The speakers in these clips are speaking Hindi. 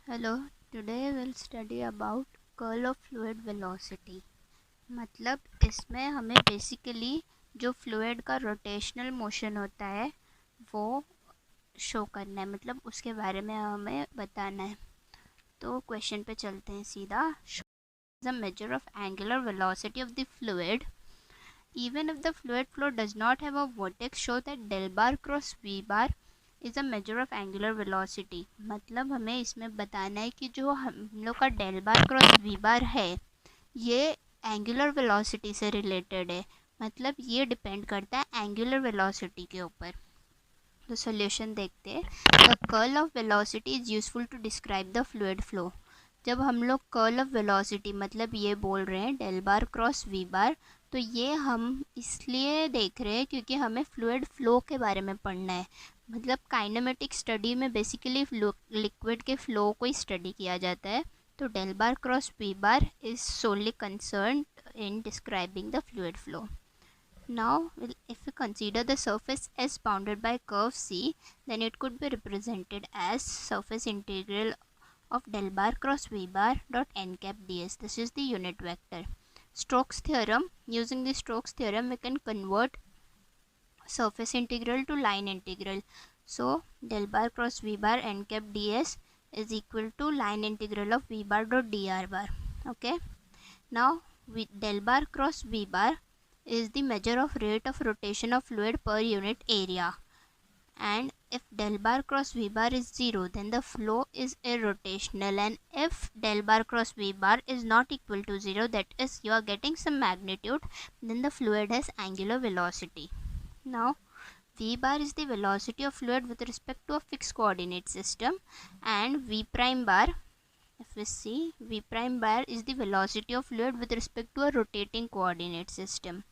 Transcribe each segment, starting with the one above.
Hello, today will study about curl of fluid velocity. मतलब इसमें हमें बेसिकली जो फ्लूइड का रोटेशनल मोशन होता है वो शो करना है, मतलब उसके बारे में हमें बताना है। तो क्वेश्चन पे चलते हैं सीधा। The measure of angular velocity of the fluid even if the fluid flow does not have a vortex, show that del bar cross v bar is a measure of angular velocity. मतलब हमें इसमें बताना है कि जो हम लोग का डेल बार क्रॉस वी बार है ये एंगुलर वेलोसिटी से रिलेटेड है, मतलब ये डिपेंड करता है एंगुलर वेलोसिटी के ऊपर। तो सोल्यूशन देखते हैं। The curl of velocity is useful to describe the fluid flow. जब हम लोग कर्ल ऑफ वेलोसिटी मतलब ये बोल रहे हैं डेल बार क्रॉस वी बार, तो ये हम इसलिए देख रहे हैं क्योंकि हमें फ्लूइड फ्लो के बारे में पढ़ना है। मतलब काइनेमेटिक स्टडी में बेसिकली लिक्विड के फ्लो को ही स्टडी किया जाता है। तो del bar cross v bar is solely concerned in describing the fluid flow. Now, if we consider the surface as bounded by curve C, then it could be represented as surface integral of del bar cross v bar dot n cap ds. This is the unit vector. Stokes theorem. Using the Stokes theorem, we can convert surface integral to line integral. So, del bar cross v bar n cap ds is equal to line integral of v bar dot dr bar. Okay. Now, with del bar cross v bar is the measure of rate of rotation of fluid per unit area, and if del bar cross v bar is 0, then the flow is irrotational, and if del bar cross v bar is not equal to 0, that is you are getting some magnitude, then the fluid has angular velocity. Now v bar is the velocity of fluid with respect to a fixed coordinate system, and v prime bar, if we see, v prime bar is the velocity of fluid with respect to a rotating coordinate system.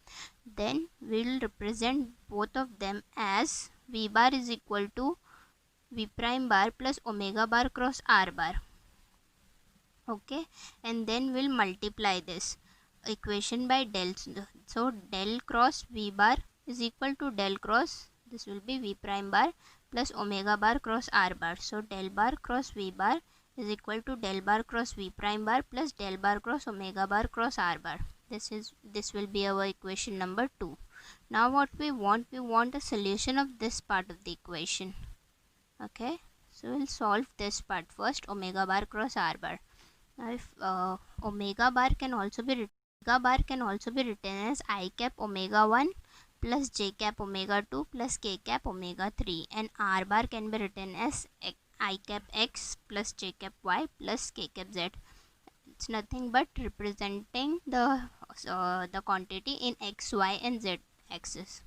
Then we'll represent both of them as v bar is equal to v prime bar plus omega bar cross r bar. Okay, and then we'll multiply this equation by del. So del cross v bar is equal to del cross, this will be v prime bar plus omega bar cross r bar. So del bar cross v bar is equal to del bar cross v prime bar plus del bar cross omega bar cross r bar. This will be our equation number 2. Now what we want a solution of this part of the equation. Okay, so we'll solve this part first, omega bar cross r bar. Now if omega bar can also be written as I cap omega 1 plus j cap omega 2 plus k cap omega 3, and r bar can be written as I cap x plus j cap y plus k cap z. It's nothing but representing the quantity in x, y and z axis.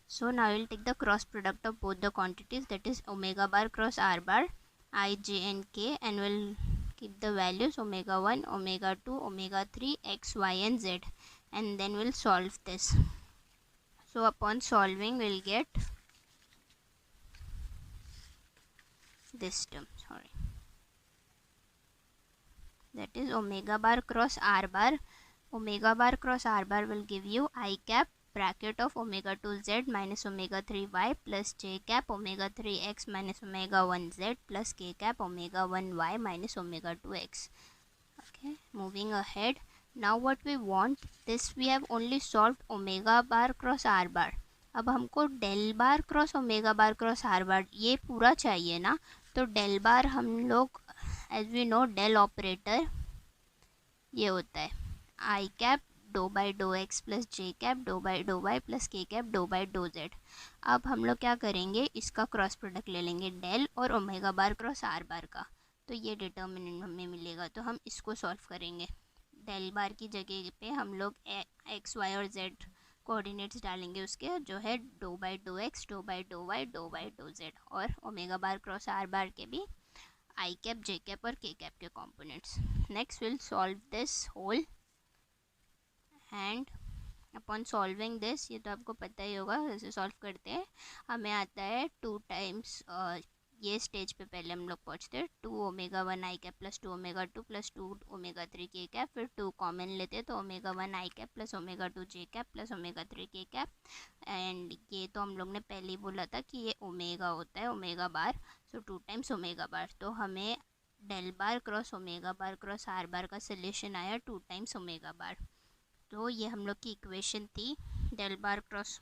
So now we'll take the cross product of both the quantities, that is omega bar cross r bar, I, j and k, and we'll keep the values omega 1, omega 2, omega 3, x, y and z, and then we'll solve this. So upon solving we'll get this term, that is omega bar cross r bar. Omega bar cross r bar will give you I cap bracket of omega 2 z minus omega 3 y plus j cap omega 3 x minus omega 1 z plus k cap omega 1 y minus omega 2 x. Okay, moving ahead. Now what we want, this we have only solved omega bar cross r bar. अब हमको del bar cross omega bar cross r bar ये पूरा चाहिए ना, तो डेल बार हम लोग as we know del operator ये होता है i cap d by d x plus j cap d by d y plus k cap d by d z. अब हम लोग क्या करेंगे, इसका क्रॉस प्रोडक्ट ले लेंगे डेल और omega bar cross r bar का, तो ये डिटर्मिनेंट हमें मिलेगा. तो हम इसको सॉल्व करेंगे. डेल बार की जगह पे हम लोग एक्स वाई और जेड कोऑर्डिनेट्स डालेंगे उसके, जो है d by d x d by d y d by d z, और omega bar cross r bar के भी आई कैप जे कैप और के कैप के components. Next will solve this whole, and upon solving this, ये तो आपको पता ही होगा जैसे सॉल्व करते हैं. हमें आता है 2 टाइम्स ये स्टेज पे पहले हम लोग पहुँचते हैं 2 omega 1 i cap plus 2 omega 2 plus 2 omega 3 k cap, फिर 2 कॉमन लेते हैं तो omega 1 i cap plus omega 2 j cap plus omega 3 k cap. And ये तो हम लोग ने पहले ही बोला था कि ये ओमेगा होता है, omega bar, so 2 times omega bar. तो हमें del bar cross omega bar cross r bar का सोल्यूशन आया 2 टाइम्स ओमेगा बार। तो ये हम लोग की इक्वेशन थी del bar cross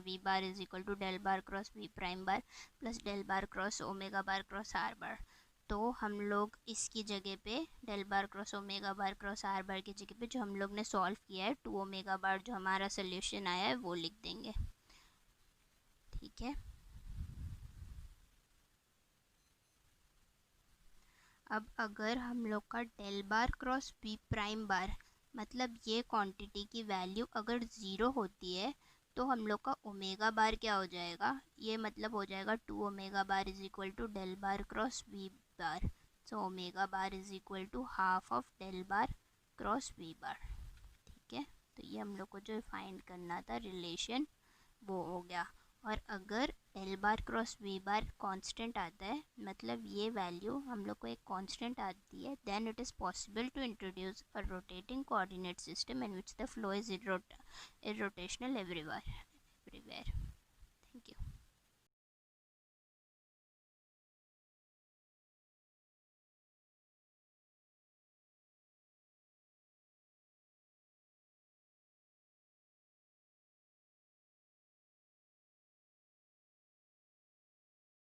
v bar is equal to del bar cross v prime bar plus del bar cross omega bar cross r bar. तो हम लोग इसकी जगह पे del bar cross omega bar cross r bar की जगह पे जो हम लोग ने सॉल्व किया है 2 ओमेगा बार जो हमारा सोल्यूशन आया है वो लिख देंगे। ठीक है, अब अगर हम लोग का del bar cross v prime bar मतलब ये क्वांटिटी की वैल्यू अगर ज़ीरो होती है तो हम लोग का ओमेगा बार क्या हो जाएगा, ये मतलब हो जाएगा 2 omega bar is equal to del bar cross v bar. So omega bar is equal to half of del bar cross v bar. ठीक है, तो ये हम लोग को जो फाइंड करना था रिलेशन वो हो गया। और अगर del bar cross v bar constant आता है मतलब ये वैल्यू हम लोग को एक कांस्टेंट आती है, then it is possible to introduce a rotating coordinate system in which the flow is irrotational everywhere. Thank you.